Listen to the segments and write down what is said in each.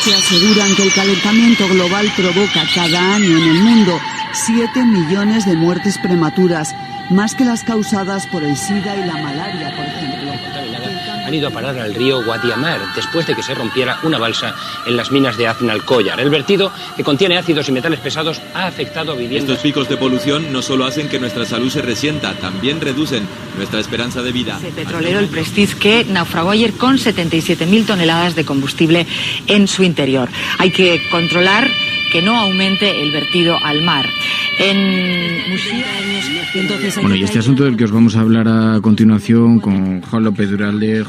que aseguran que el calentamiento global provoca cada año en el mundo 7 millones de muertes prematuras, más que las causadas por el SIDA y la malaria, por ejemplo. Han ido a parar al río Guadiamar después de que se rompiera una balsa en las minas de Aznalcóllar. El vertido, que contiene ácidos y metales pesados, ha afectado a viviendas. Estos picos de polución no solo hacen que nuestra salud se resienta, también reducen nuestra esperanza de vida. El petrolero, el Prestige, que naufragó ayer con 77.000 toneladas de combustible en su interior. Hay que controlar que no aumente el vertido al mar. Bueno, y este asunto del que os vamos a hablar a continuación con Juancho López Duralde,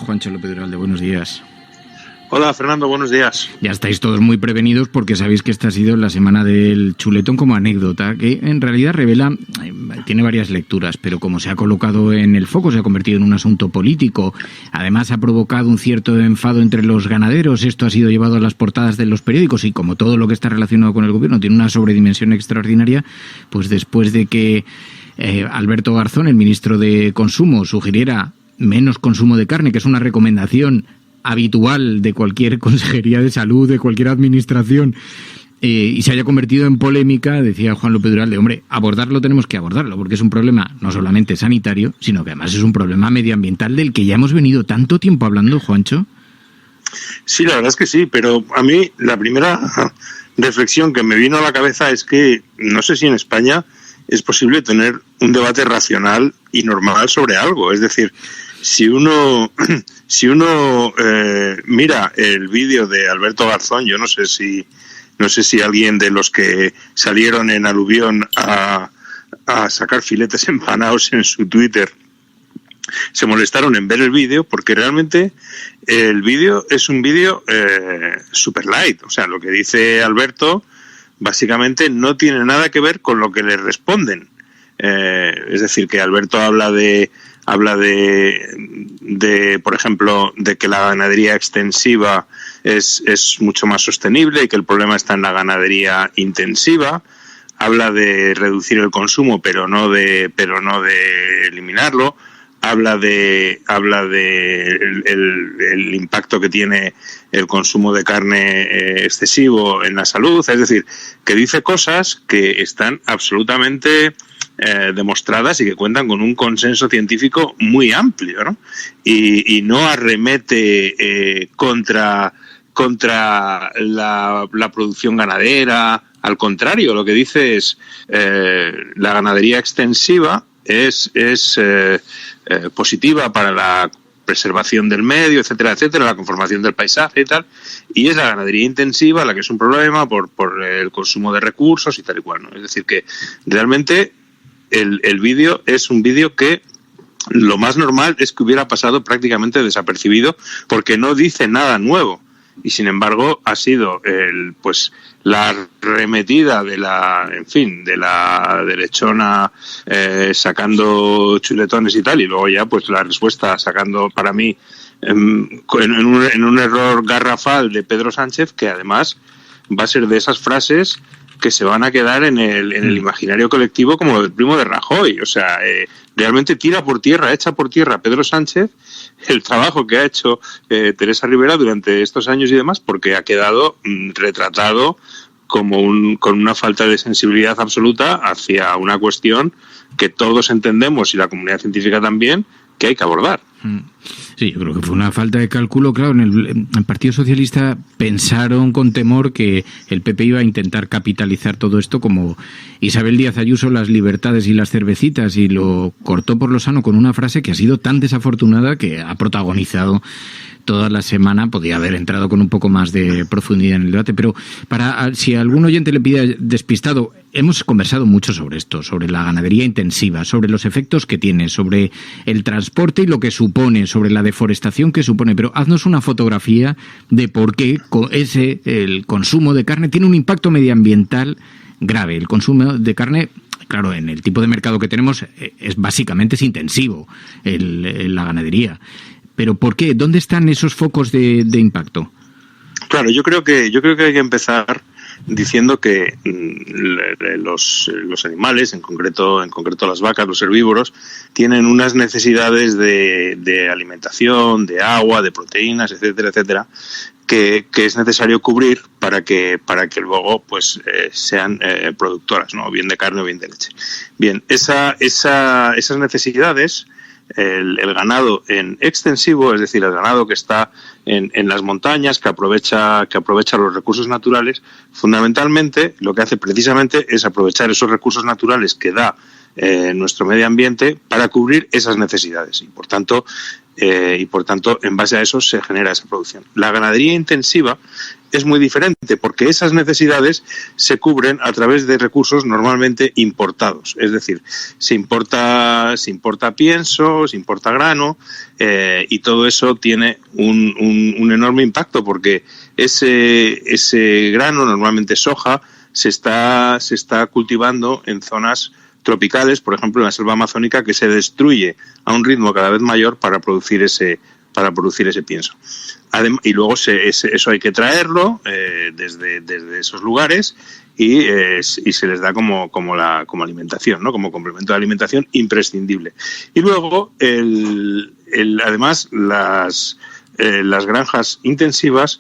buenos días. Hola Fernando, buenos días. Ya estáis todos muy prevenidos porque sabéis que esta ha sido la semana del chuletón como anécdota, que en realidad revela, tiene varias lecturas, pero como se ha colocado en el foco, se ha convertido en un asunto político, además ha provocado un cierto enfado entre los ganaderos, esto ha sido llevado a las portadas de los periódicos y como todo lo que está relacionado con el gobierno tiene una sobredimensión extraordinaria, pues después de que Alberto Garzón, el ministro de Consumo, sugiriera menos consumo de carne, que es una recomendación habitual de cualquier consejería de salud, de cualquier administración, y se haya convertido en polémica, decía Juan López Duralde, hombre, abordarlo tenemos que abordarlo, porque es un problema no solamente sanitario, sino que además es un problema medioambiental del que ya hemos venido tanto tiempo hablando, Juancho. Sí, la verdad es que sí, pero a mí la primera reflexión que me vino a la cabeza es que no sé si en España es posible tener un debate racional y normal sobre algo, es decir, si uno mira el vídeo de Alberto Garzón, yo no sé si alguien de los que salieron en aluvión a sacar filetes empanados en su Twitter se molestaron en ver el vídeo, porque realmente el vídeo es un vídeo super light, o sea, lo que dice Alberto básicamente no tiene nada que ver con lo que le responden, es decir, que Alberto habla de por ejemplo, de que la ganadería extensiva es mucho más sostenible y que el problema está en la ganadería intensiva. Habla de reducir el consumo, pero no de eliminarlo. Habla de el impacto que tiene el consumo de carne excesivo en la salud. Es decir, que dice cosas que están absolutamente demostradas y que cuentan con un consenso científico muy amplio, ¿no? Y no arremete contra la producción ganadera. Al contrario, lo que dice es la ganadería extensiva es positiva para la preservación del medio, etcétera, etcétera, la conformación del paisaje y tal, y es la ganadería intensiva la que es un problema por el consumo de recursos y tal y cual, ¿no? Es decir, que realmente el vídeo es un vídeo que lo más normal es que hubiera pasado prácticamente desapercibido porque no dice nada nuevo y sin embargo ha sido la arremetida de la derechona sacando chuletones y tal, y luego ya pues la respuesta sacando para mí en un error garrafal de Pedro Sánchez, que además va a ser de esas frases que se van a quedar en el imaginario colectivo como lo del primo de Rajoy. O sea, realmente echa por tierra Pedro Sánchez el trabajo que ha hecho Teresa Rivera durante estos años y demás, porque ha quedado retratado como con una falta de sensibilidad absoluta hacia una cuestión que todos entendemos, y la comunidad científica también, que hay que abordar. Sí, yo creo que fue una falta de cálculo. Claro, en el Partido Socialista pensaron con temor que el PP iba a intentar capitalizar todo esto como Isabel Díaz Ayuso, las libertades y las cervecitas, y lo cortó por lo sano con una frase que ha sido tan desafortunada que ha protagonizado toda la semana. Podía haber entrado con un poco más de profundidad en el debate, pero si algún oyente le pide despistado, hemos conversado mucho sobre esto, sobre la ganadería intensiva, sobre los efectos que tiene, sobre el transporte y lo que supone, sobre la deforestación que supone, pero haznos una fotografía de por qué el consumo de carne tiene un impacto medioambiental grave. El consumo de carne, claro, en el tipo de mercado que tenemos, básicamente es intensivo la ganadería. Pero ¿por qué? ¿Dónde están esos focos de impacto? Claro, yo creo que hay que empezar diciendo que los animales, en concreto las vacas, los herbívoros, tienen unas necesidades de alimentación, de agua, de proteínas, etcétera, etcétera, que es necesario cubrir para que luego pues sean productoras, ¿no? Bien de carne o bien de leche. Bien, esas necesidades, el ganado en extensivo, es decir, el ganado que está en las montañas, que aprovecha los recursos naturales, fundamentalmente lo que hace precisamente es aprovechar esos recursos naturales que da nuestro medio ambiente para cubrir esas necesidades y por tanto en base a eso se genera esa producción. La ganadería intensiva es muy diferente porque esas necesidades se cubren a través de recursos normalmente importados, es decir, se importa pienso, se importa grano y todo eso tiene un enorme impacto porque ese grano, normalmente soja, se está cultivando en zonas tropicales, por ejemplo en la selva amazónica, que se destruye a un ritmo cada vez mayor para producir ese pienso. Y luego eso hay que traerlo desde esos lugares y se les da como alimentación, ¿no? Como complemento de alimentación imprescindible. Y luego además las granjas intensivas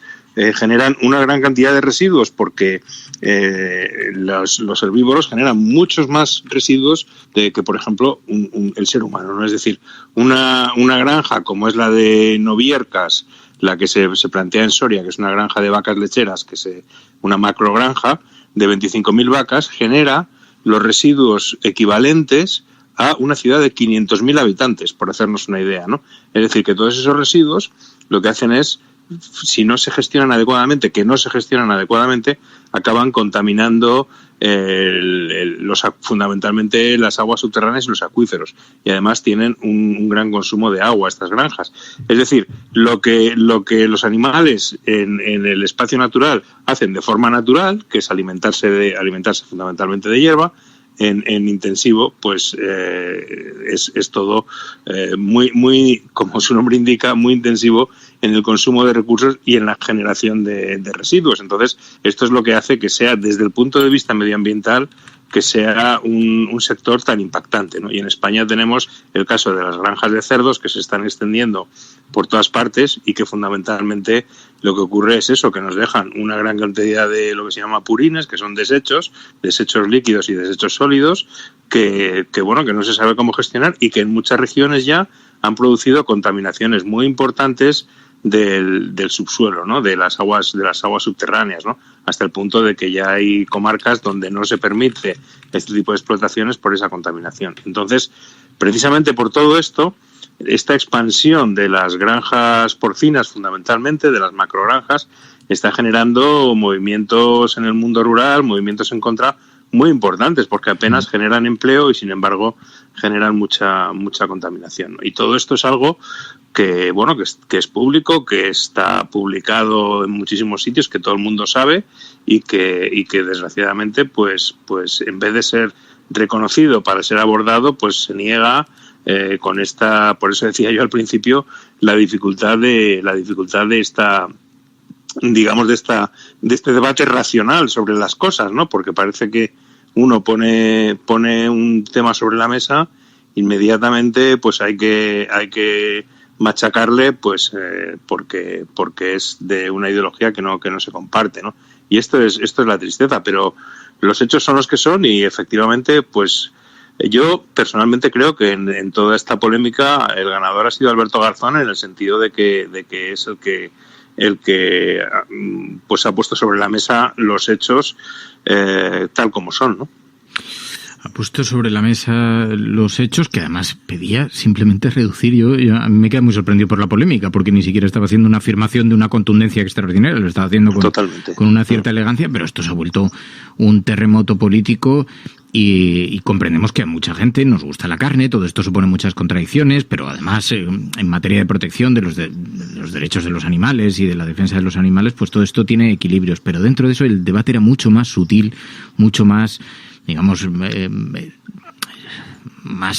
generan una gran cantidad de residuos porque los herbívoros generan muchos más residuos que, por ejemplo, el ser humano, ¿no? Es decir, una granja como es la de Noviercas, la que se plantea en Soria, que es una granja de vacas lecheras, que es una macrogranja de 25.000 vacas, genera los residuos equivalentes a una ciudad de 500.000 habitantes, por hacernos una idea, ¿no? Es decir, que todos esos residuos lo que hacen es, si no se gestionan adecuadamente, acaban contaminando fundamentalmente las aguas subterráneas y los acuíferos. Y además tienen un gran consumo de agua estas granjas. Es decir, lo que los animales en el espacio natural hacen de forma natural, que es alimentarse fundamentalmente de hierba, en intensivo, pues es todo muy, como su nombre indica, muy intensivo en el consumo de recursos y en la generación de residuos. Entonces, esto es lo que hace que sea, desde el punto de vista medioambiental, que sea un sector tan impactante, ¿no? Y en España tenemos el caso de las granjas de cerdos que se están extendiendo por todas partes y que fundamentalmente lo que ocurre es eso, que nos dejan una gran cantidad de lo que se llama purines, que son desechos líquidos y desechos sólidos, que no se sabe cómo gestionar y que en muchas regiones ya han producido contaminaciones muy importantes del subsuelo, ¿no? de las aguas subterráneas, ¿no? Hasta el punto de que ya hay comarcas donde no se permite este tipo de explotaciones por esa contaminación. Entonces, precisamente por todo esto, esta expansión de las granjas porcinas, fundamentalmente, de las macrogranjas, está generando movimientos en el mundo rural, movimientos en contra muy importantes, porque apenas generan empleo y, sin embargo, generan mucha contaminación, ¿no? Y todo esto es algo que es público, que está publicado en muchísimos sitios, que todo el mundo sabe y que desgraciadamente pues en vez de ser reconocido para ser abordado, pues se niega con esta, por eso decía yo al principio, la dificultad de esta, digamos, de este debate racional sobre las cosas, ¿no? Porque parece que uno pone un tema sobre la mesa, inmediatamente pues hay que machacarle, pues porque es de una ideología que no se comparte, ¿no? Y esto es la tristeza, pero los hechos son los que son y efectivamente, pues yo personalmente creo que en toda esta polémica el ganador ha sido Alberto Garzón, en el sentido de que es el que pues ha puesto sobre la mesa los hechos tal como son, ¿no? Ha puesto sobre la mesa los hechos, que además pedía simplemente reducir. Yo a mí me queda muy sorprendido por la polémica, porque ni siquiera estaba haciendo una afirmación de una contundencia extraordinaria, lo estaba haciendo con una cierta elegancia, pero esto se ha vuelto un terremoto político y comprendemos que a mucha gente nos gusta la carne, todo esto supone muchas contradicciones, pero además en materia de protección de los derechos de los animales y de la defensa de los animales, pues todo esto tiene equilibrios, pero dentro de eso el debate era mucho más sutil, mucho más, digamos, más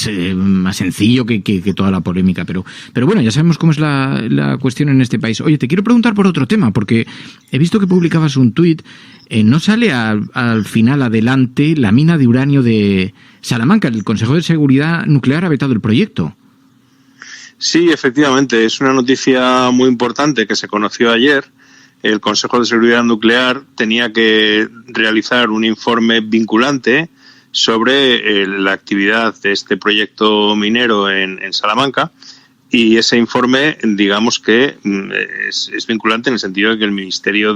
sencillo que toda la polémica, pero bueno, ya sabemos cómo es la cuestión en este país. Oye, te quiero preguntar por otro tema, porque he visto que publicabas un tuit. ¿No sale al final adelante la mina de uranio de Salamanca? El Consejo de Seguridad Nuclear ha vetado el proyecto. Sí, efectivamente, es una noticia muy importante que se conoció ayer. el Consejo de Seguridad Nuclear tenía que realizar un informe vinculante sobre la actividad de este proyecto minero en Salamanca, y ese informe, digamos que es vinculante en el sentido de que el Ministerio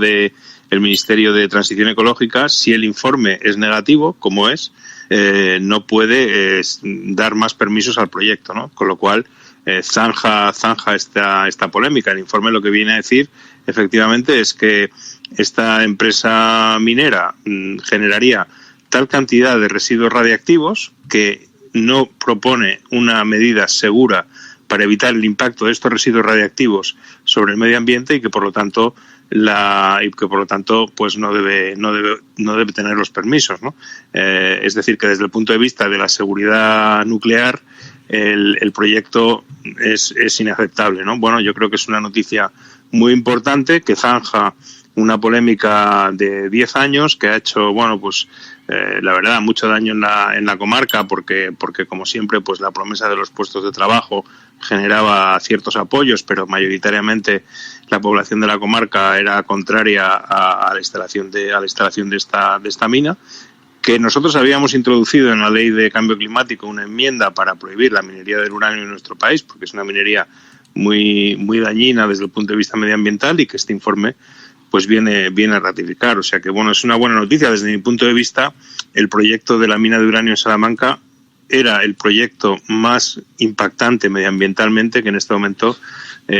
de Transición Ecológica, si el informe es negativo, como es, no puede dar más permisos al proyecto, ¿no? Con lo cual zanja esta polémica. El informe lo que viene a decir efectivamente es que esta empresa minera generaría tal cantidad de residuos radiactivos que no propone una medida segura para evitar el impacto de estos residuos radiactivos sobre el medio ambiente, y que por lo tanto pues no debe tener los permisos, ¿no? Es decir, que desde el punto de vista de la seguridad nuclear el proyecto es inaceptable, ¿no? Bueno, yo creo que es una noticia muy importante que zanja una polémica de 10 años que ha hecho, la verdad, mucho daño en la comarca, porque como siempre, pues la promesa de los puestos de trabajo generaba ciertos apoyos, pero mayoritariamente la población de la comarca era contraria a la instalación de esta mina, que nosotros habíamos introducido en la Ley de Cambio Climático una enmienda para prohibir la minería del uranio en nuestro país, porque es una minería muy, muy dañina desde el punto de vista medioambiental, y que este informe pues viene a ratificar. O sea que, es una buena noticia. Desde mi punto de vista, el proyecto de la mina de uranio en Salamanca era el proyecto más impactante medioambientalmente que en este momento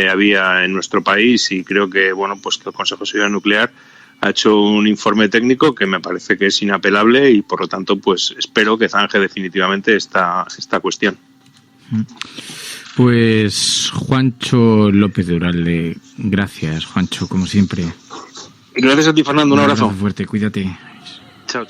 había en nuestro país, y creo que, que el Consejo de Seguridad Nuclear ha hecho un informe técnico que me parece que es inapelable, y por lo tanto pues espero que zanje definitivamente esta cuestión. Pues Juancho López de Uralde, gracias, Juancho, como siempre. Gracias a ti, Fernando, un abrazo fuerte, cuídate. Chao.